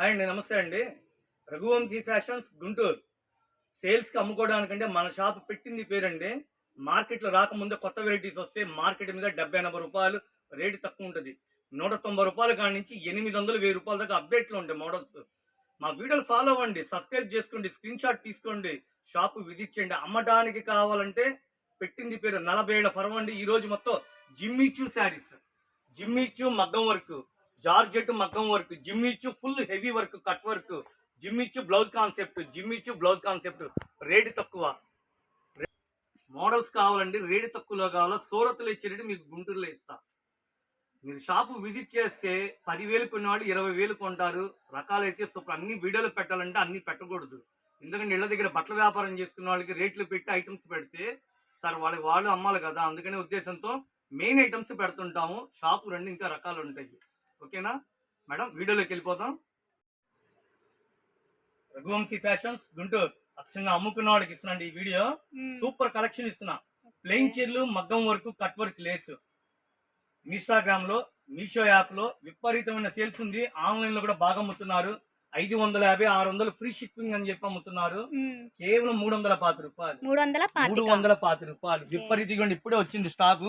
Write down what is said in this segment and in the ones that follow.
Hi అండి, నమస్తే అండి. రఘువంశీ ఫ్యాషన్స్ గుంటూరు. సేల్స్కి అమ్ముకోవడానికంటే మన షాప్ పెట్టింది పేరండి. మార్కెట్లో రాకముందే కొత్త వెరైటీస్ వస్తే మార్కెట్ మీద 70-80 రూపాయలు రేటు తక్కువ ఉంటుంది. 190 రూపాయల కాడి నుంచి 800-1000 రూపాయల దాకా అప్డేట్లో ఉంటాయి మోడల్స్. మా వీడియోలు ఫాలో అవ్వండి, సబ్స్క్రైబ్ చేసుకోండి, స్క్రీన్ షాట్ తీసుకోండి, షాపు విజిట్ చేయండి. అమ్మడానికి కావాలంటే పెట్టింది పేరు 40 ఏళ్ల ఫరం అండి. ఈరోజు మొత్తం జిమ్మిచూ శారీస్, జిమ్మిచూ మగ్గం వర్క్, జార్జెట్ మగ్గం work, Jimmy Choo full heavy work, cut work, Jimmy Choo blouse concept, Jimmy Choo blouse concept. Rate తక్కువ మోడల్స్ కావాలండి, రేటు తక్కువలో కావాలా సూరత్లో ఇచ్చేటట్టు మీకు గుంటూరులో ఇస్తా. మీరు షాపు విజిట్ చేస్తే 10,000 కొనేవాళ్ళు 20,000 కొంటారు. రకాలైతే సూపర్. అన్ని వీడియోలు పెట్టాలంటే అన్ని పెట్టకూడదు, ఎందుకంటే ఇళ్ళ దగ్గర బట్టల వ్యాపారం చేసుకున్న వాళ్ళకి రేట్లు పెట్టి ఐటమ్స్ పెడితే సార్ వాళ్ళు అమ్మాలి కదా, అందుకనే ఉద్దేశంతో మెయిన్ ఐటమ్స్ పెడుతుంటాము. షాపు రండి, ఇంకా రకాలు ఉంటాయి. ఓకేనా మేడం, వీడియోలోకి వెళ్ళిపోతాం. రఘువంశీ ఫ్యాషన్స్ గుంటూరు అచ్చంగా అమ్ముకున్న వాళ్ళకి ఇస్తున్నాండి ఈ వీడియో. సూపర్ కలెక్షన్ ఇస్తున్నా. ప్లెయిన్ చీరలు, మగ్గం work, cut work, lace. Instagram లో, మీషో యాప్ లో విపరీతమైన సేల్స్ ఉంది. ఆన్లైన్ లో కూడా బాగా అమ్ముతున్నారు. 550-600 ఫ్రీ షిప్పింగ్ అని చెప్పి అమ్ముతున్నారు. కేవలం 350 రూపాయలు. 350 రూపాయలు విపరీతంగా ఇప్పుడే వచ్చింది స్టాక్.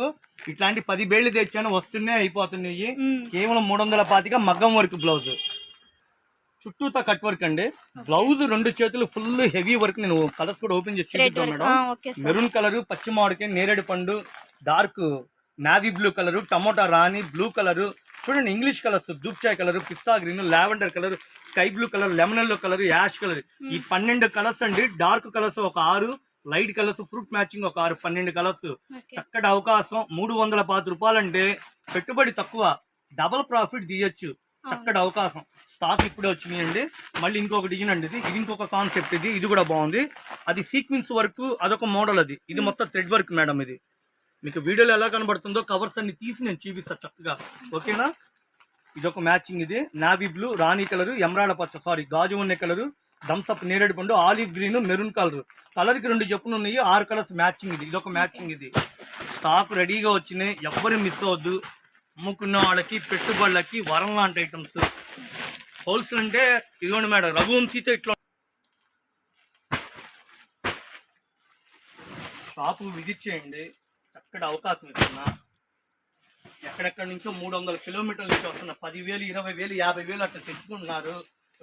ఇట్లాంటి 10 బేళ్లు తెచ్చాను, వస్తున్నాయి, అయిపోతున్నాయి. కేవలం 350 మగ్గం వర్క్ బ్లౌజ్, చుట్టూతా కట్ వర్క్ అండి. బ్లౌజ్ 2 చేతులు ఫుల్ హెవీ వర్క్. నేను కలర్స్ కూడా ఓపెన్ చేసి చూపిస్తాను మేడం. మెరూన్ కలర్, పచ్చి మామిడికాయ, నేరేడు పండు, dark navy blue colour, tomato rani blue colour, చూడండి ఇంగ్లీష్ కలర్స్, దూప్చాయ్ colour, pista green, lavender colour, sky blue colour, lemon yellow colour, ash colour. ఈ 12 కలర్స్ అండి. డార్క్ కలర్స్ ఒక 6, లైట్ కలర్స్, ఫ్రూట్ మ్యాచింగ్ ఒక 6, 12 కలర్స్. చక్కటి అవకాశం. 350 రూపాయలు అంటే పెట్టుబడి తక్కువ, డబల్ ప్రాఫిట్ తీయచ్చు. చక్కటి అవకాశం. స్టాక్ ఇప్పుడే వచ్చినాయండి. మళ్ళీ ఇంకొక డిజైన్ అండి, ఇది ఇంకొక కాన్సెప్ట్. ఇది కూడా బాగుంది. అది సీక్వెన్స్ వర్క్, అదొక మోడల్. ఇది మొత్తం థ్రెడ్ వర్క్ మేడం. ఇది మీకు వీడియోలో ఎలా కనబడుతుందో కవర్స్ అన్ని తీసి నేను చూపిస్తాను చక్కగా. ఓకేనా, ఇదొక మ్యాచింగ్. ఇది నావీ బ్లూ, రాణి కలర్, ఎమరాల్డ్ పచ్చ, గాజు ఉన్నే కలరు, థమ్స్అప్ నేరేడు పండు, ఆలివ్ గ్రీన్, మెరూన్ కలర్. కలర్కి 2 చెప్పులు ఉన్నాయి, 6 కలర్స్ మ్యాచింగ్. ఇదొక మ్యాచింగ్. ఇది స్టాక్ రెడీగా వచ్చినాయి, ఎవ్వరు మిస్ అవ్వద్దు. అమ్ముకున్న వాళ్ళకి, పెట్టుబడులకి వరం లాంటి ఐటమ్స్. హోల్సేల్ అంటే ఇదిగోండి మేడం, రఘువంశీతో ఇట్లా షాపు విజిట్ చేయండి. చక్కటి అవకాశం ఇస్తున్నా. ఎక్కడెక్కడి నుంచో 300 కిలోమీటర్ల నుంచి వస్తున్నా. 10,000, 20,000, 50,000 అట్లా తెచ్చుకుంటున్నారు.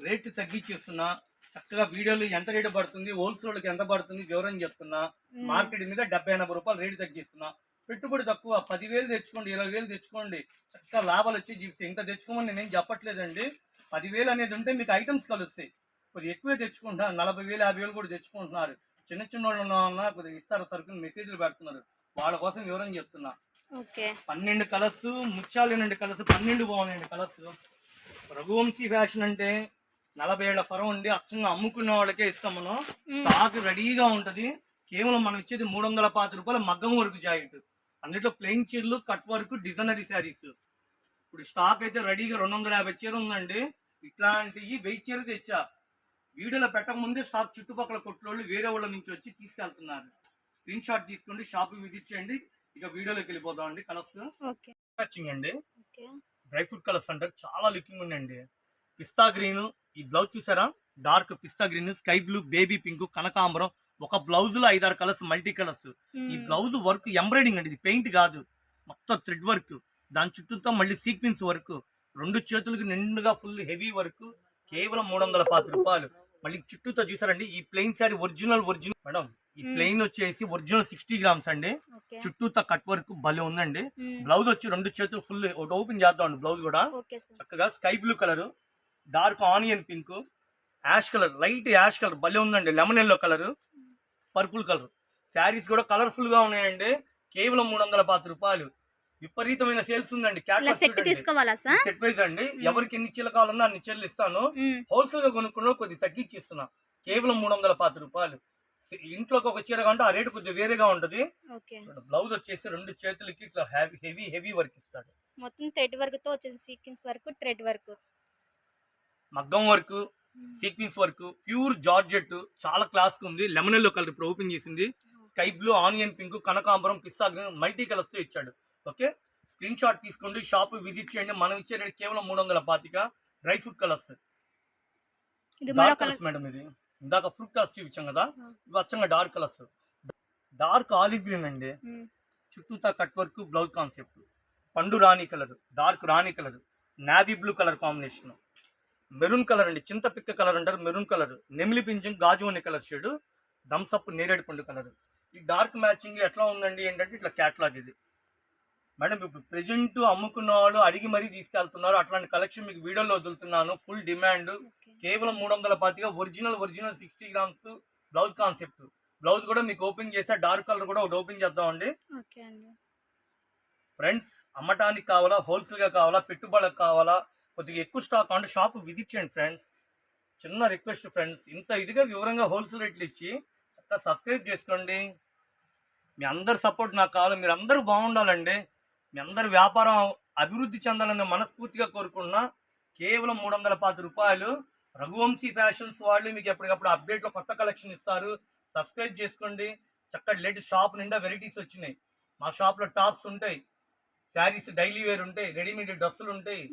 రేటు తగ్గించేస్తున్నా. చక్కగా వీడియోలు ఎంత రేటు పడుతుంది, హోల్సేల్కి ఎంత పడుతుంది వివరం చెప్తున్నా. మార్కెట్ మీద 70-80 రూపాయలు రేటు తగ్గిస్తున్నా. పెట్టుబడి తక్కువ. 10,000 తెచ్చుకోండి, 20,000 తెచ్చుకోండి, చక్కగా లాభాలు వచ్చి జీవిస్తాయి. ఇంత తెచ్చుకోమని నేనేం చెప్పట్లేదండి. 10,000 అనేది ఉంటే మీకు ఐటమ్స్ కలుస్తాయి. కొద్దిగా ఎక్కువే తెచ్చుకుంటున్నారు. 40,000, 50,000 కూడా తెచ్చుకుంటున్నారు. చిన్న చిన్న వాళ్ళు ఉన్న కొద్దిగా ఇస్తారు సరుకులు, మెసేజ్లు పెడుతున్నారు. వాళ్ళ కోసం వివరం చెప్తున్నా. 12 కలర్స్, ముత్యాలు 2 కలర్స్, 12 బాగున్నాయండి కలర్స్. రఘువంశీ ఫ్యాషన్ అంటే 40 ఏళ్ల ఫరం అండి. అచ్చంగా అమ్ముకున్న వాళ్ళకే ఇస్తాం మనం. స్టాక్ రెడీగా ఉంటది. కేవలం మనం ఇచ్చేది 350 రూపాయల మగ్గం వర్క్ జాకెట్. అందులో ప్లెయిన్ చీరలు, కట్ వర్క్, డిజైనరీ శారీస్. ఇప్పుడు స్టాక్ అయితే రెడీగా 250 చీర ఉందండి. ఇట్లాంటివి 1000 చీర తెచ్చా. వీడియోలో పెట్టక ముందే స్టాక్ చుట్టుపక్కల కొట్లోళ్ళు వేరే వాళ్ళ నుంచి వచ్చి తీసుకెళ్తున్నారు. స్క్రీన్ షాట్ తీసుకోండి, షాప్ విజిట్ చేయండి. ఇక వీడియోలోకి వెళ్ళిపోతాం అండి. కలర్స్ మ్యాచింగ్ అండి, డ్రై ఫ్రూట్ కలర్స్ అంటారు, చాలా లుకింగ్ ఉందండి. పిస్తా గ్రీన్, ఈ బ్లౌజ్ చూసారా, dark pista green, sky blue, baby pink, కనకాంబరం. ఒక బ్లౌజ్ లో 5-6 కలర్స్, మల్టీ కలర్స్. ఈ బ్లౌజ్ వర్క్ ఎంబ్రాయిడింగ్ అండి, ఇది పెయింట్ కాదు, మొత్తం థ్రెడ్ వర్క్. దాని చుట్టూతో మళ్ళీ సీక్వెన్స్ వర్క్. 2 చేతులకి నిండుగా ఫుల్ హెవీ వర్క్. కేవలం 350 రూపాయలు. మళ్ళీ చుట్టూతో చూసారండి. ఈ ప్లెయిన్ శారీ ఒరిజినల్ మేడం. ఈ ప్లెయిన్ వచ్చేసి ఒరిజినల్ 60 గ్రామ్స్ అండి. చుట్టూతో కట్ వర్క్ భలే ఉందండి. బ్లౌజ్ వచ్చి 2 చేతులు ఫుల్. ఓపెన్ చేద్దాం అండి బ్లౌజ్ కూడా. చక్కగా sky blue colour, dark onion pink, ash colour, light ash colour భలే ఉందండి. Lemon yellow colour, purple colour. Sarees కూడా కలర్ఫుల్ గా ఉన్నాయండి. కేవలం 350 రూపాయలు. విపరీతమైన సేల్స్ ఉందండి. సెట్ వైజ్ అండి. ఎవరికి ఎన్ని చీరలు కావాలన్నా అన్ని చీరలు ఇస్తాను. హోల్సేల్ గా కొనుక్కున్న కొద్దిగా తగ్గించి ఇస్తున్నా. కేవలం 350 రూపాయలు. ఇంట్లోకి ఒక చీర కంటే ఆ రేటు కొద్దిగా వేరేగా ఉంటది. బ్లౌజ్ వచ్చేసి 2 చేతులకి ఇట్లా హెవీ వర్క్ ఇస్తాడు. మొత్తం థ్రెడ్ వర్క్ తో వచ్చేసి సీక్వెన్స్ వర్క్, థ్రెడ్ వర్క్, మగ్గం work, sequence work, pure georgette. చాలా క్లాస్ ఉంది. లెమన్ ఎల్లో కలర్ ఇప్పుడు ఓపెన్ చేసింది. స్కై బ్లూ, ఆనియన్ పింక్, కనకాంబరం, పిస్తా గ్రీన్, మల్టీ కలర్స్ తో ఇచ్చాడు. ఓకే, స్క్రీన్ షాట్ తీసుకోండి, షాప్ విజిట్ చేయండి. మనం ఇచ్చే రేట్ కేవలం 325. డ్రై ఫ్రూట్ కలర్స్, ఇది మరో డార్క్ కలర్. Colours madam. ఇది ఇందాక ఫ్రూట్ కలర్స్ చూపించాం కదా, ఆ. ఇవి అచ్చంగా dark colours. Dark olive green అండి, చుట్టూతా కట్ వర్క్, బ్లౌజ్ కాన్సెప్ట్. పండు రాణి కలర్, డార్క్ రాణి colour, navy blue colour combination. Maroon colour అండి, చింతపిక్క కలర్ అంటారు, మెరూన్ కలర్. నెమిలి పింఛం గాజు అనే కలర్ షేడ్, థమ్స్అప్ నేరేడు పండు కలర్. ఈ డార్క్ మ్యాచింగ్ ఎట్లా ఉందండి ఏంటంటే ఇట్లా క్యాట్లాగ్ ఇది మేడం. ఇప్పుడు ప్రెజెంట్ అమ్ముకున్న వాళ్ళు అడిగి మరీ తీసుకెళ్తున్నారు. అట్లాంటి కలెక్షన్ మీకు వీడియోలో వదులుతున్నాను. Full demand. కేవలం 325 original 60 grams blouse concept. Blouse కూడా మీకు ఓపెన్ చేసా, డార్క్ కలర్ కూడా ఒకటి ఓపెన్ చేద్దామండి. ఓకే అండి. ఫ్రెండ్స్, అమ్మటానికి కావాలా, హోల్సేల్గా కావాలా, పెట్టుబడులకు కావాలా, కొద్దిగా ఎక్కువ స్టాక్ అంటే షాప్ విజిట్ చేయండి ఫ్రెండ్స్. చిన్న రిక్వెస్ట్ ఫ్రెండ్స్, ఇంత ఇదిగా వివరంగా హోల్సేల్ రేట్లు ఇచ్చి చక్కగా సబ్స్క్రైబ్ చేసుకోండి. మీ అందరి సపోర్ట్ నాకు కావాలి. మీరు అందరూ బాగుండాలండి. మీ అందరు వ్యాపారం అభివృద్ధి చెందాలని మనస్ఫూర్తిగా కోరుకున్నా. కేవలం 310 రూపాయలు. రఘువంశీ ఫ్యాషన్స్ వాళ్ళు మీకు ఎప్పటికప్పుడు అప్డేట్లో కొత్త కలెక్షన్ ఇస్తారు. సబ్స్క్రైబ్ చేసుకోండి. చక్కటి లేటెస్ట్ షాప్ నిండా వెరైటీస్ వచ్చినాయి. మా షాప్లో టాప్స్ ఉంటాయి, శారీస్ డైలీ వేర్ ఉంటాయి, రెడీమేడ్ డ్రెస్సులు ఉంటాయి,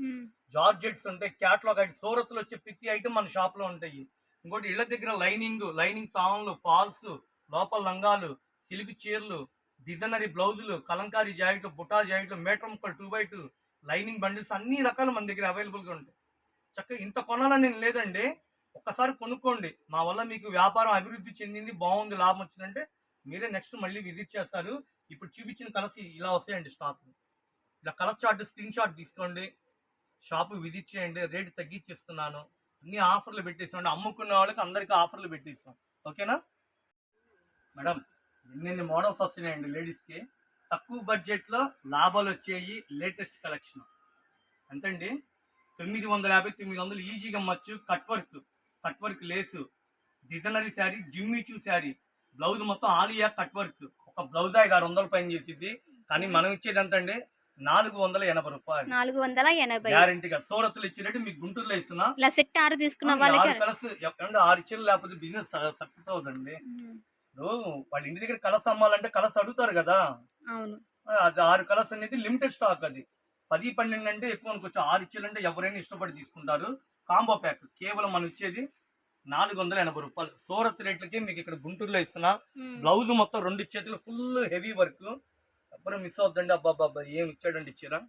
జార్జెట్స్ ఉంటాయి, క్యాట్లాగ్ ఐటమ్, సూరత్లో వచ్చే ప్రతి ఐటమ్ మన షాప్లో ఉంటాయి. ఇంకోటి ఇళ్ళ దగ్గర లైనింగ్ తాన్లు, ఫాల్స్, లోపల లంగాలు, సిల్క్ చీరలు, డిజైనరీ బ్లౌజులు, కలంకారీ జాకెట్లు, బుటా జాకెట్లు, మీటర్ ముక్కలు 2x2, లైనింగ్ బండిల్స్ అన్ని రకాలు మన దగ్గర అవైలబుల్గా ఉంటాయి. చక్కగా ఇంత కొనాలని నేను లేదండి, ఒక్కసారి కొనుక్కోండి. మా వల్ల మీకు వ్యాపారం అభివృద్ధి చెందింది, బాగుంది, లాభం వచ్చిందంటే మీరే నెక్స్ట్ మళ్ళీ విజిట్ చేస్తారు. ఇప్పుడు చూపించిన కలర్స్ ఇలా వస్తాయండి స్టాక్. ఇలా కలర్ చార్ట్ స్క్రీన్ షాట్ తీసుకోండి, షాపు విజిట్ చేయండి. రేటు తగ్గించేస్తున్నాను, అన్ని ఆఫర్లు పెట్టేస్తాం. అమ్ముకున్న వాళ్ళకి అందరికీ ఆఫర్లు పెట్టేస్తాం. ఓకేనా మేడం? ఎన్ని మోడల్స్ వస్తున్నాయండి లేడీస్కి. తక్కువ బడ్జెట్లో లాభాలు వచ్చేవి. లేటెస్ట్ కలెక్షన్ ఎంతండి? 950, 900 ఈజీగా అమ్మచ్చు. కట్ వర్క్ లేసు, డిజైనరీ శారీ, జిమ్మిచూ శారీ, బ్లౌజ్ మొత్తం ఆలియా కట్ వర్క్. ఒక బ్లౌజ్ 600 పైన చేసింది. కానీ మనం ఇచ్చేది ఎంత అండి? 480 రూపాయలు. 480 గ్యారంటీగా. సూరత్లో ఇచ్చినట్టు మీకు గుంటూరులో ఇస్తున్నా. ఇలా సెట్ 6 తీసుకున్న వాళ్ళకి 6 కలర్స్ 6 ఇచ్చేలు లేకపోతే బిజినెస్ సక్సెస్ అవుతుందండి. వాళ్ళ ఇంటి దగ్గర కలర్స్ అమ్మాలంటే కలర్స్ అడుగుతారు కదా. అవును. అది 6 కలర్స్ అనేది లిమిటెడ్ స్టాక్. అది 10, 12 అంటే ఎక్కువ అనుకోవచ్చు. 6 ఇచ్చేలంటే ఎవరైనా ఇష్టపడి తీసుకుంటారు. కాంబో ప్యాక్ కేవలం మనం ఇచ్చేది 480 రూపాయలు. సూరత్ రేట్లకి మీకు ఇక్కడ గుంటూరులో ఇస్తున్నా. బ్లౌజ్ మొత్తం 2 చేతులు ఫుల్ హెవీ వర్క్. ఎవరు మిస్ అవుతుందండి. అబ్బాబ్బా ఏం ఇచ్చాడండి ఇచ్చారా,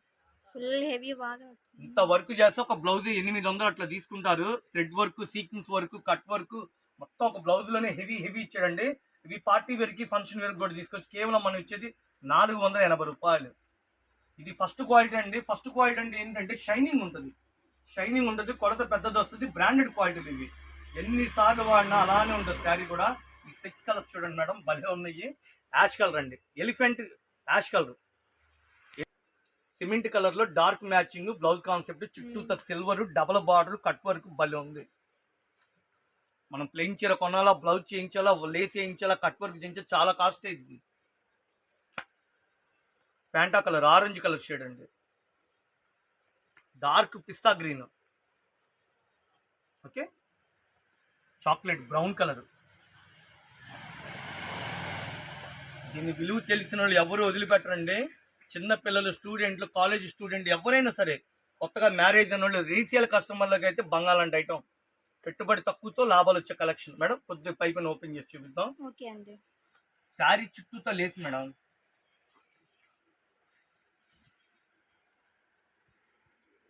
ఫుల్ హెవీ బాగా. ఇంత వర్క్ చేస్తే ఒక బ్లౌజ్ 800 అట్లా తీసుకుంటారు. Thread work, sequence work, cut work మొత్తం ఒక బ్లౌజ్ లోనే హెవీ ఇచ్చాడండి. ఇవి పార్టీ వేర్ కి, ఫంక్షన్ వేర్ కూడా తీసుకోవచ్చు. కేవలం మనం ఇచ్చేది 480 రూపాయలు. ఇది ఫస్ట్ క్వాలిటీ అండి. ఫస్ట్ క్వాలిటీ అంటే ఏంటంటే షైనింగ్ ఉంటుంది, కొలత పెద్దది వస్తుంది, బ్రాండెడ్ క్వాలిటీలు ఇవి. ఎన్నిసార్లు వాడినా అలానే ఉంటుంది శారీ కూడా. ఈ 6 కలర్స్ చూడండి మేడం, భలే ఉన్నాయి. యాష్ కలర్ అండి, elephant ash colour, cement colour లో డార్క్ మ్యాచింగ్, బ్లౌజ్ కాన్సెప్ట్, చుట్టూతో silver, double border, cut work భలే ఉంది. మనం ప్లెయిన్ చీర కొనాలా, బ్లౌజ్ చేయించాలా, లేస్ చేయించాలా, కట్ వర్క్ చేయించాలా, చాలా కాస్ట్ అయింది. Fanta colour, orange colour shade అండి, dark pista green, okay, chocolate brown colour. దీని విలువ తెలిసిన వాళ్ళు ఎవరు వదిలిపెట్టరండి. చిన్న పిల్లలు, స్టూడెంట్లు, కాలేజ్ స్టూడెంట్ ఎవరైనా సరే, కొత్తగా మ్యారేజ్ అయిన వాళ్ళు, రీసేల్ కస్టమర్లకు అయితే బంగాళంటి ఐటమ్. పెట్టుబడి తక్కువతో లాభాలు వచ్చే కలెక్షన్ మేడం. కొద్దిగా పైపైన ఓపెన్ చేసి చూపిద్దాం. ఓకే అండి. శారీ చుట్టూతో లేస్ మేడం,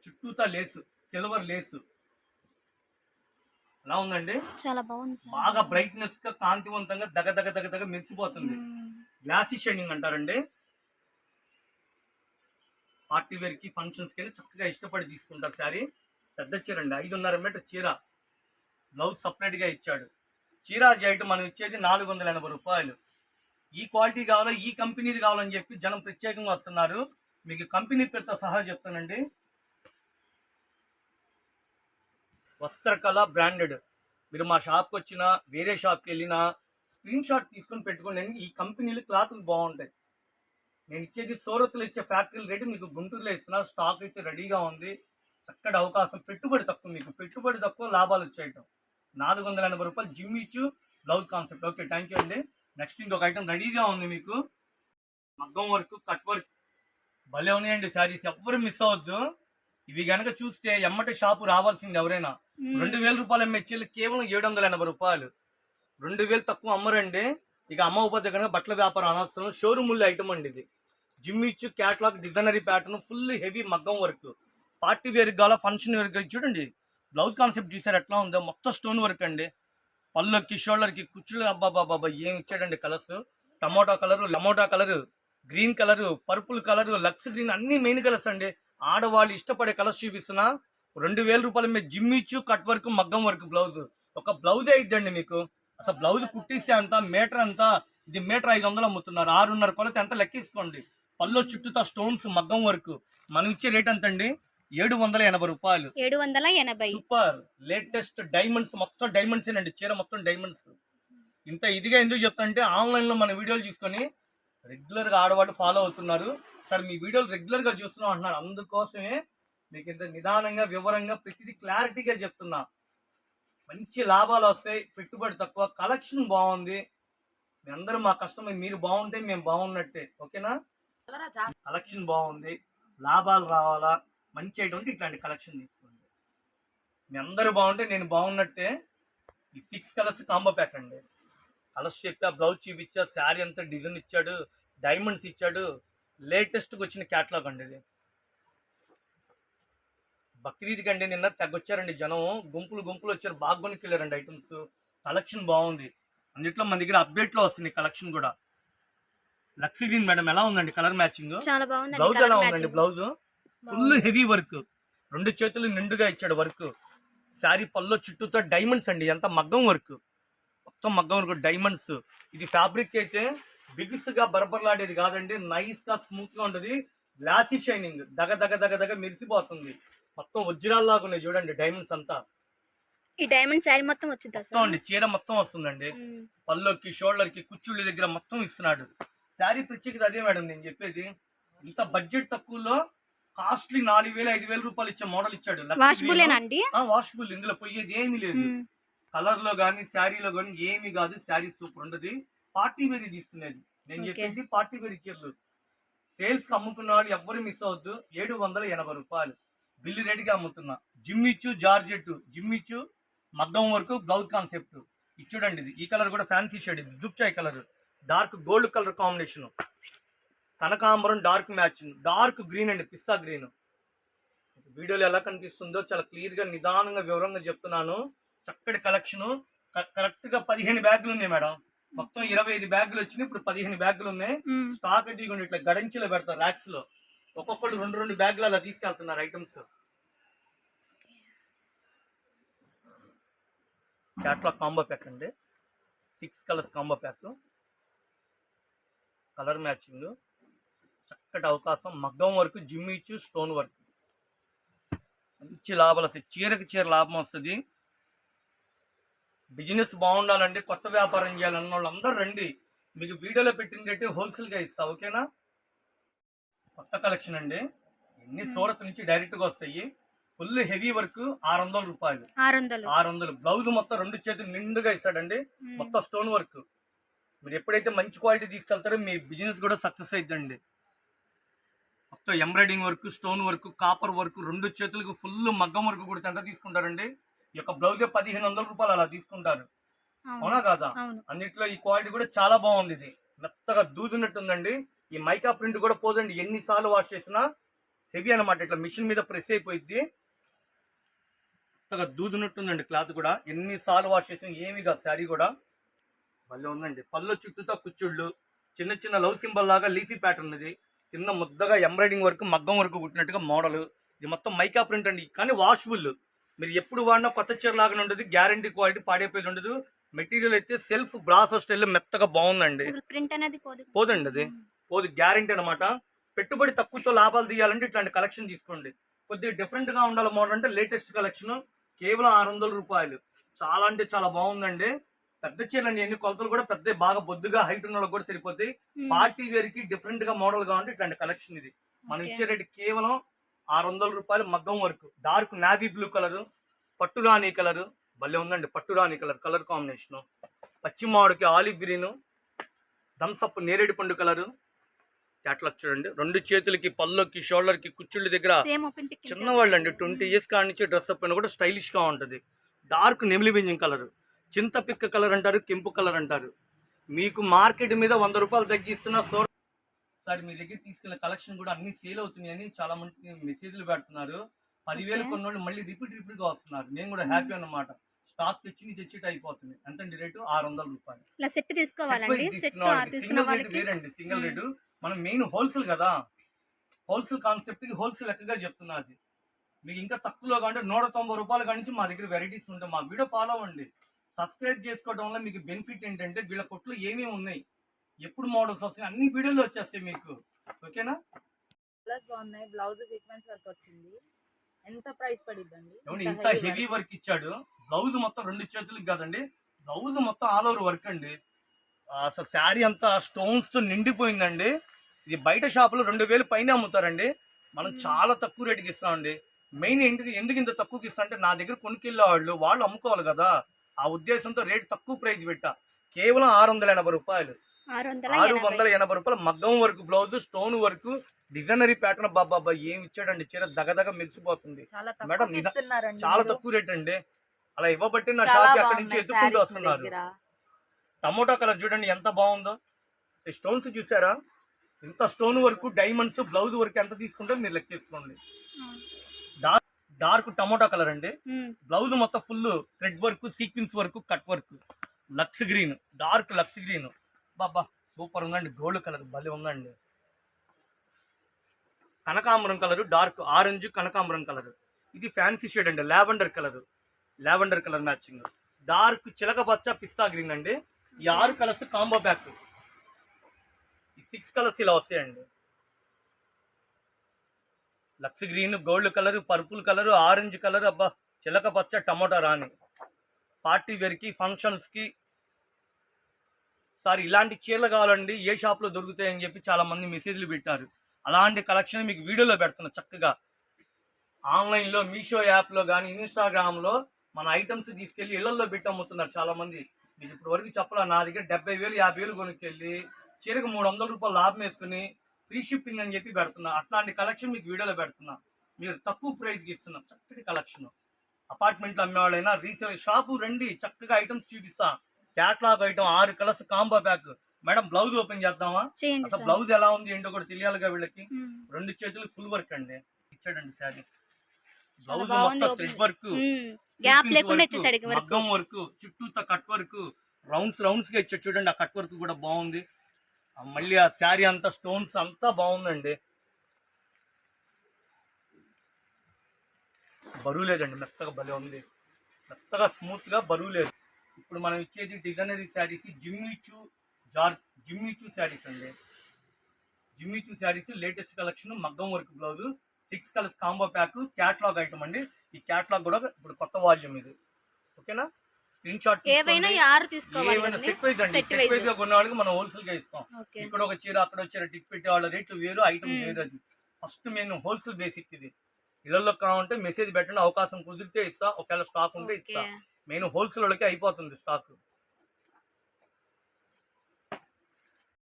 చుట్టూతో లేసు, సిల్వర్ లేసు ఎలా ఉందండి? చాలా బాగుంది సార్. బాగా బ్రైట్నెస్ గా, కాంతివంతంగా దగ దగ దగ దగ మెరిసిపోతుంది. గ్లాసీ షైనింగ్ అంటారండి. పార్టీ వేర్ కి, ఫంక్షన్స్ కి చక్కగా ఇష్టపడి తీసుకుంటారు. శారీ పెద్ద చీర అండి, 5.5 మీటర్ చీర, బ్లౌజ్ సపరేట్ గా ఇచ్చాడు. చీరా జాయిట్ మనం ఇచ్చేది 480 రూపాయలు. ఈ క్వాలిటీ కావాలో, ఈ కంపెనీది కావాలని చెప్పి జనం ప్రత్యేకంగా వస్తున్నారు. మీకు కంపెనీ పేరుతో సహా చెప్తానండి. వస్త్రకళ బ్రాండెడ్. మీరు మా షాప్కి వచ్చినా, వేరే షాప్కి వెళ్ళినా స్క్రీన్ షాట్ తీసుకొని పెట్టుకోండి. ఈ కంపెనీలు క్లాతులు బాగుంటాయి. నేను ఇచ్చేది సూరత్లో ఇచ్చే ఫ్యాక్టరీల రేటు మీకు గుంటూరులో ఇస్తున్నా. స్టాక్ అయితే రెడీగా ఉంది. చక్కటి అవకాశం. పెట్టుబడి తక్కువ, మీకు పెట్టుబడి తక్కువ, లాభాలు వచ్చేయటం. 480 రూపాయలు Jimmy Choo blouse concept. Okay, thank you అండి. నెక్స్ట్ ఇంకొక ఐటమ్ రెడీగా ఉంది మీకు. మగ్గం వర్క్, కట్ వర్క్ భలే ఉన్నాయండి శారీస్, ఎవ్వరు మిస్ అవ్వద్దు. ఇవి గనక చూస్తే ఎమ్మటి షాపు రావాల్సింది ఎవరైనా. 2000 రూపాయలు అమ్మే చీరలు కేవలం 780 రూపాయలు. 2000 తక్కువ అమ్మరండి. ఇక అమ్మకపోతే కనుక బట్టల వ్యాపారం అనవసరం. షోరూమ్ ఐటమ్ అండి ఇది. జిమ్మిచ్చు క్యాట్లాగ్ డిజైనరీ ప్యాటర్న్ ఫుల్ హెవీ మగ్గం work. Party wear gala function wear చూడండి. బ్లౌజ్ కాన్సెప్ట్ చూసారు ఎట్లా ఉందో, మొత్తం స్టోన్ వర్క్ అండి. పళ్ళకి షోల్డర్కి కుచ్చులు అబ్బాబాబా ఏం ఇచ్చాడండి కలర్స్. టమోటా కలరు, లమోటా colour, green colour, purple colour, Lux green, అన్ని మెయిన్ కలర్స్ అండి. ఆడవాళ్ళు ఇష్టపడే కలర్స్ చూపిస్తున్నా. 2000 రూపాయల మీద జిమ్మిచ్చు కట్ వర్క్ మగ్గం వర్క్ బ్లౌజ్. ఒక బ్లౌజే అయిద్దండి మీకు. అసలు బ్లౌజ్ కుట్టిస్తే అంతా మీటర్ అంతా, ఇది మీటర్ 500 అమ్ముతున్నారు. 6.5 కొలత ఎంత లెక్కేసుకోండి. పళ్ళు చుట్టూతో స్టోన్స్ మగ్గం వర్క్. మనం ఇచ్చే రేట్ ఎంత అండి? 780 రూపాయలు. 780. సూపర్ లేటెస్ట్ డైమండ్స్, మొత్తం డైమండ్స్ ఏనండి. చీర మొత్తం డైమండ్స్. ఇంత ఇదిగా ఎందుకు చెప్తా అంటే ఆన్లైన్ లో మన వీడియోలు తీసుకొని రెగ్యులర్ గా ఆడవాళ్ళు ఫాలో అవుతున్నారు. సార్ మీ వీడియోలు రెగ్యులర్ గా చూస్తున్నాం అంటున్నారు. అందుకోసమే మీకు ఇంత నిదానంగా వివరంగా ప్రతిదీ క్లారిటీగా చెప్తున్నా. మంచి లాభాలు వస్తాయి, పెట్టుబడి తక్కువ, కలెక్షన్ బాగుంది. మీ అందరూ మా కస్టమర్, మీరు బాగుంటే మేము బాగున్నట్టే. ఓకేనా? కలెక్షన్ బాగుంది, లాభాలు రావాలా, మంచి ఐటమ్ ఇట్లాంటి కలెక్షన్ తీసుకోండి. మీ అందరూ బాగుంటే నేను బాగున్నట్టే. ఈ 6 కలర్స్ కాంబో ప్యాక్ అండి. కలర్స్ చెప్పా, బ్లౌజ్ చూపించా, శారీ అంతా డిజైన్ ఇచ్చాడు, డైమండ్స్ ఇచ్చాడు. లేటెస్ట్గా వచ్చిన క్యాటలాగ్ అండి ఇది. బక్రీద్కి అండి నిన్న తగ్గొచ్చారండి జనం, గుంపులు గుంపులు వచ్చారు, బాగా కొనుక్కెళ్ళారండి ఐటమ్స్. కలెక్షన్ బాగుంది. అన్నిట్లో మన దగ్గర అప్డేట్లో వస్తుంది కలెక్షన్ కూడా. లక్స్ గ్రీన్ మేడం ఎలా ఉందండి కలర్ మ్యాచింగ్? చాలా బాగుంది. బ్లౌజ్ ఎలా ఉందండి? బ్లౌజ్ ఫుల్ హెవీ వర్క్, 2 చేతులు నిండుగా ఇచ్చాడు వర్క్. శారీ పల్లో చుట్టూతో డైమండ్స్ అండి, ఎంత మగ్గం వర్క్, మొత్తం మగ్గం వర్క్ డైమండ్స్. ఇది ఫ్యాబ్రిక్ అయితే బిగిస్ గా బరబర్లాడేది కాదండి, నైస్ గా స్మూత్ గా ఉంటుంది. గ్లాసీ షైనింగ్, దగ దగ దగ దగ మెరిసిపోతుంది. మొత్తం వజ్రాల్ లాగా ఉన్నాయి చూడండి డైమండ్స్ అంతా. ఈ డైమండ్ శారీ మొత్తం వచ్చింది మొత్తం అండి, చీర మొత్తం వస్తుందండి. పల్లోకి షోల్డర్ కి కుచ్చుళ్ళ దగ్గర మొత్తం ఇస్తున్నాడు. శారీ ప్రత్యేకత అదే మేడం నేను చెప్పేది. ఇంత బడ్జెట్ తక్కువలో కాస్ట్లీ 4000 5000 రూపాయలు ఇచ్చే మోడల్ ఇచ్చాడు. వాషబుల్, ఇందులో పోయేది ఏమీ లేదు. కలర్ లో గానీ శారీలో గానీ ఏమీ కాదు. శారీ సూపర్ ఉండదు. పార్టీ వేర్ తీసుకునేది నేను చెప్పేది, పార్టీ వేర్ చీరలు. సేల్స్ కి అమ్ముకున్న వాళ్ళు ఎవ్వరు మిస్ అవద్దు. 780 రూపాయలు బిల్లు రేటుగా అమ్ముతున్నా. జిమ్మిచ్చు జార్జెట్, జిమ్మిచ్చు మగ్గం వరకు బ్లౌజ్ కాన్సెప్ట్ ఇచ్చాడండి. ఇది ఈ కలర్ కూడా ఫ్యాన్సీ షేడ్, ఇది దుప్చాయ్ colour, dark gold colour combination, కనకాంబరం డార్క్ మ్యాచింగ్, డార్క్ గ్రీన్ అండి, పిస్తా గ్రీన్. వీడియోలో ఎలా కనిపిస్తుందో చాలా క్లియర్ గా నిదానంగా వివరంగా చెప్తున్నాను. చక్కటి కలెక్షన్. కరెక్ట్ గా 15 బ్యాగులు ఉన్నాయి మేడం. మొత్తం 25 బ్యాగులు వచ్చినాయి, ఇప్పుడు 15 బ్యాగులు ఉన్నాయి. స్టాక్ అది ఇట్లా గడంచిలో పెడతారు ర్యాక్స్ లో. ఒక్కొక్కళ్ళు 2 బ్యాగులు అలా తీసుకెళ్తున్నారు ఐటమ్స్. క్యాట్లాగ్ కాంబో ప్యాక్ అండి, 6 colours combo pack. Colour matching, చక్కటి అవకాశం, మగ్గం వరకు జిమ్మిచ్చు స్టోన్ వర్క్. మంచి లాభాలు వస్తాయి, చీరకి చీర లాభం వస్తుంది. బిజినెస్ బాగుండాలండి, కొత్త వ్యాపారం చేయాలన్న వాళ్ళు అందరూ రండి. మీకు వీడియోలో పెట్టిన రేటు హోల్సేల్గా ఇస్తా. ఓకేనా? కొత్త కలెక్షన్ అండి, ఎన్ని సూరత్ నుంచి డైరెక్ట్గా వస్తాయి. ఫుల్ హెవీ వర్క్, 600 రూపాయలు. 600 బ్లౌజ్ మొత్తం 2 చేతులు నిండుగా ఇస్తాడండి, మొత్తం స్టోన్ వర్క్. మీరు ఎప్పుడైతే మంచి క్వాలిటీ తీసుకెళ్తారో మీ బిజినెస్ కూడా సక్సెస్ అవుతుందండి. మొత్తం embroidering work, stone work, copper work, 2 చేతులకు ఫుల్ మగ్గం వర్క్ కూడా ఎంత తీసుకుంటారండి? ఈ యొక్క బ్లౌజే 1500 రూపాయలు అలా తీసుకుంటారు. అవునా కాదా? అన్నిట్లో ఈ క్వాలిటీ కూడా చాలా బాగుంది. ఇది మెత్తగా దూదున్నట్టుందండి. ఈ మైకా ప్రింట్ కూడా పోదండి, ఎన్నిసార్లు వాష్ చేసినా హెవీ అనమాట. ఇట్లా మిషన్ మీద ప్రెస్ అయిపోయింది, మెత్తగా దూదున్నట్టుందండి. క్లాత్ కూడా ఎన్నిసార్లు వాష్ చేసినా ఏమి కాదు. శారీ కూడా భలే ఉందండి. పళ్ళు చుట్టూతో కుచ్చుళ్ళు, చిన్న చిన్న లవ్ సింబల్ లాగా లీఫీ ప్యాటర్న్. ఇది కింద ముద్దగా ఎంబ్రాయిడింగ్ వర్క్, మగ్గం వర్క్ కుట్టినట్టుగా మోడల్. ఇది మొత్తం మైకా ప్రింట్ అండి, కానీ వాషబుల్. మీరు ఎప్పుడు వాడినా కొత్త చీర లాగానే ఉండదు, గ్యారంటీ క్వాలిటీ, పాడైపోయేది ఉండదు. మెటీరియల్ అయితే సెల్ఫ్ బ్రాసో స్టైల్ మెత్తగా బాగుందండి. ప్రింట్ అనేది పోదండి, అది పోదు, గ్యారంటీ అనమాట. పెట్టుబడి తక్కువతో లాభాలు తీయాలంటే ఇట్లాంటి కలెక్షన్ తీసుకోండి. కొద్దిగా డిఫరెంట్ గా ఉండాలి మోడల్ అంటే లేటెస్ట్ కలెక్షన్ కేవలం 600 రూపాయలు. చాలా అంటే చాలా బాగుందండి. పెద్ద చీరలు అండి, ఎన్ని కొలతలు కూడా పెద్ద, బాగా బొద్దుగా హైట్ ఉన్న వాళ్ళకి కూడా సరిపోతాయి. పార్టీ వేర్ కి డిఫరెంట్ గా మోడల్ గా ఉంటే ఇట్లాంటి కలెక్షన్. ఇది మనం ఇచ్చే రేటు కేవలం 600 రూపాయలు. మగ్గం work, dark navy blue colour, పట్టురాణి కలర్, భలే ఉందండి. పట్టురాణి కలర్, కలర్ కాంబినేషన్, పచ్చి మామిడికి ఆలివ్ గ్రీన్, థమ్సప్ నేరేడు పండు కలరు, క్యాట్లాగ్ చూడండి, 2 చేతులకి, పళ్ళకి, షోల్డర్కి, కుచ్చుళ్ళ దగ్గర సేమ్ ఓపెన్ పిక్ చిన్నవాళ్ళు అండి 20 ఇయర్స్ కాడి నుంచి డ్రెస్ అప్ అయినా కూడా స్టైలిష్గా ఉంటుంది. డార్క్ నెమిలి బెంజింగ్ కలర్, చింత పిక్క కలర్ అంటారు, కెంపు కలర్ అంటారు. మీకు మార్కెట్ మీద 100 రూపాయలు తగ్గిస్తున్న సార్ మీ దగ్గర తీసుకెళ్ళిన కలెక్షన్ కూడా అన్ని సేల్ అవుతున్నాయని చాలా మంది మెసేజ్లు పెడుతున్నారు. 10,000 కొన్నోళ్ళు మళ్ళీ రిపీట్గా వస్తున్నారు. నేను కూడా హ్యాపీ అన్నమాట. స్టాక్ తెచ్చేట అయిపోతుంది. ఎంతండి రేటు? 600 రూపాయలు. ఇలా సెట్ తీసుకోవాలండి. సెట్ తీసుకున్న సింగిల్ రేట్ వాళ్ళకి వేరండి. సింగిల్ రేటు మనం మెయిన్ హోల్సేల్ కదా, హోల్సేల్ కాన్సెప్ట్ కి హోల్సేల్ లెక్కగా చెప్తున్నది. మీకు ఇంకా తక్కువలో అంటే 190 రూపాయల కాడి నుంచి మా దగ్గర వెరైటీస్ ఉంటాయి. మా వీడియో ఫాలో అవ్వండి. సబ్స్క్రైబ్ చేసుకోవడం వల్ల మీకు బెనిఫిట్ ఏంటంటే వీళ్ళ కొట్లు ఏమేమి ఉన్నాయి, ఎప్పుడు మోడల్స్ వస్తాయి, అన్ని వీడియోలో వచ్చేస్తాయి మీకు. ఓకేనా? కలర్స్ బాగున్నాయి. బ్లౌజ్ సీక్వెన్స్ వర్క్ వచ్చింది. ఎంత ప్రైస్ పడిద్దండి? ఇంత హెవీ వర్క్ ఇచ్చాడు. బ్లౌజ్ మొత్తం 2 చేతులకి కాదండి, బ్లౌజ్ మొత్తం ఆల్ ఓవర్ వర్క్ అండి. అసలు శారీ అంతా స్టోన్స్ తో నిండిపోయిందండి. ఇది బయట షాపులో 2000 పైన అమ్ముతారండి. మనం చాలా తక్కువ రేటుకి ఇస్తామండి. మెయిన్ ఏంటిది, ఎందుకు ఇంత తక్కువకి ఇస్తా అంటే నా దగ్గర కొనుక్కెళ్ళే వాళ్ళు అమ్ముకోవాలి కదా, ఆ ఉద్దేశంతో రేట్ తక్కువ ప్రైస్ పెట్టా. కేవలం 680 రూపాయలు. 680 రూపాయలు. మగ్గం వర్క్ బ్లౌజ్, స్టోన్ వర్క్, డిజైనరీ ప్యాటర్న్. బాబా ఏం ఇచ్చాడండి, చీర దగదగ మెరిసిపోతుంది. మేడం చాలా తక్కువ రేట్ అండి. అలా ఇవ్వబట్టి నా షాప్ అక్కడి నుంచి ఎత్తుకుంటూ వస్తున్నారు. టమోటా కలర్ చూడండి ఎంత బాగుందో. స్టోన్స్ చూసారా? ఇంత stone work, diamonds, blouse work ఎంత తీసుకుంటే మీరు లెక్కేసుకోండి. డార్క్ టమోటా కలర్ అండి. బ్లౌజ్ మొత్తం full thread work, sequence work, cut work. Lux green, dark Lux green. బాబా సూపర్ ఉందండి. గోల్డ్ కలర్ భలే ఉందండి. కనకాంబరం కలర్, డార్క్ ఆరెంజ్ కనకాంబరం కలర్. ఇది ఫ్యాన్సీ షేడ్ అండి. Lavender colour matching. డార్క్ చిలక పచ్చ, పిస్తా గ్రీన్ అండి. ఈ 6 కలర్స్ కాంబో ప్యాక్. ఈ 6 కలర్స్ ఇలా వస్తాయండి. లక్స్ green, gold colour, purple colour, orange colour. అబ్బా చిలక పచ్చ, టమోటా రాణి. పార్టీ వేర్కి, ఫంక్షన్స్కి. సార్ ఇలాంటి చీరలు కావాలండి, ఏ షాప్లో దొరుకుతాయని చెప్పి చాలా మంది మెసేజ్లు పెట్టారు. అలాంటి కలెక్షన్ మీకు వీడియోలో పెడుతున్నా చక్కగా. ఆన్లైన్లో మీషో యాప్లో కానీ, ఇన్స్టాగ్రామ్లో మన ఐటమ్స్ తీసుకెళ్ళి ఇళ్లలో పెట్టి అమ్ముతున్నారు చాలా మంది. మీకు ఇప్పుడు వరకు చెప్పాలా, నా దగ్గర 70,000 50,000 కొనుక్కెళ్ళి చీరకు 300 రూపాయలు లాభం వేసుకుని ఫ్రీ షిప్పింగ్ అని చెప్పి పెడుతున్నా. అట్లాంటి కలెక్షన్ మీకు వీడియోలో పెడుతున్నా. మీరు తక్కువ ప్రైస్కి ఇస్తున్నా చక్కటి కలెక్షన్. అపార్ట్మెంట్లో అమ్మేవాళ్ళైనా రీసేల్ షాపు రండి, చక్కగా ఐటమ్స్ చూపిస్తా. Catalogue item 6 colours combo pack. Madam blouse open చేద్దామా? అసలు బ్లౌజ్ ఎలా ఉంది ఏంటో కూడా తెలియాలిగా వీళ్ళకి. 2 చేతులు ఫుల్ వర్క్ అండి ఇచ్చాడండి శారీ. బ్లౌజ్ మొత్తం థ్రెడ్ వర్క్, మగ్గం వర్క్, చుట్టూతో కట్ వర్క్, రౌండ్స్ గా ఇచ్చాడు చూడండి. ఆ కట్ వర్క్ కూడా బాగుంది. మళ్ళీ ఆ శారీ అంతా స్టోన్స్ అంతా బాగుందండి. బరువు లేదండి, మెత్తగా భలే ఉంది. మెత్తగా స్మూత్ గా బరువు లేదు. ఇప్పుడు మనం ఇచ్చేది డిజైనరీ శారీస్, జిమ్మిచూ శారీస్ అండి. Jimmy Choo saris latest collection. మగ్గం work blouse, 6 colours combo pack. Catalogue item అండి. ఈ క్యాట్లాగ్ కూడా ఇప్పుడు కొత్త వాల్యూమ్ ఇది. ఓకేనా? స్క్రీన్ షాట్ ఏవైనా సెట్ వైజ్ అండి. సెట్ వైజ్ గా కొన్న వాళ్ళకి మనం హోల్సేల్ గా ఇస్తాం. ఇక్కడ ఒక చీర, అక్కడ ఒక చీర టిక్ పెట్టే వాళ్ళ రేట్లు వేరు, ఐటమ్ వేరు. అది ఫస్ట్ మేము హోల్సేల్ బేసిక్. ఇది ఇళ్లలో కావాలంటే మెసేజ్ పెట్టండి, అవకాశం కుదిరితే ఇస్తా, ఒకవేళ స్టాక్ ఉంటే ఇస్తా. నేను హోల్సేల్ వాళ్ళకి అయిపోతుంది స్టాక్.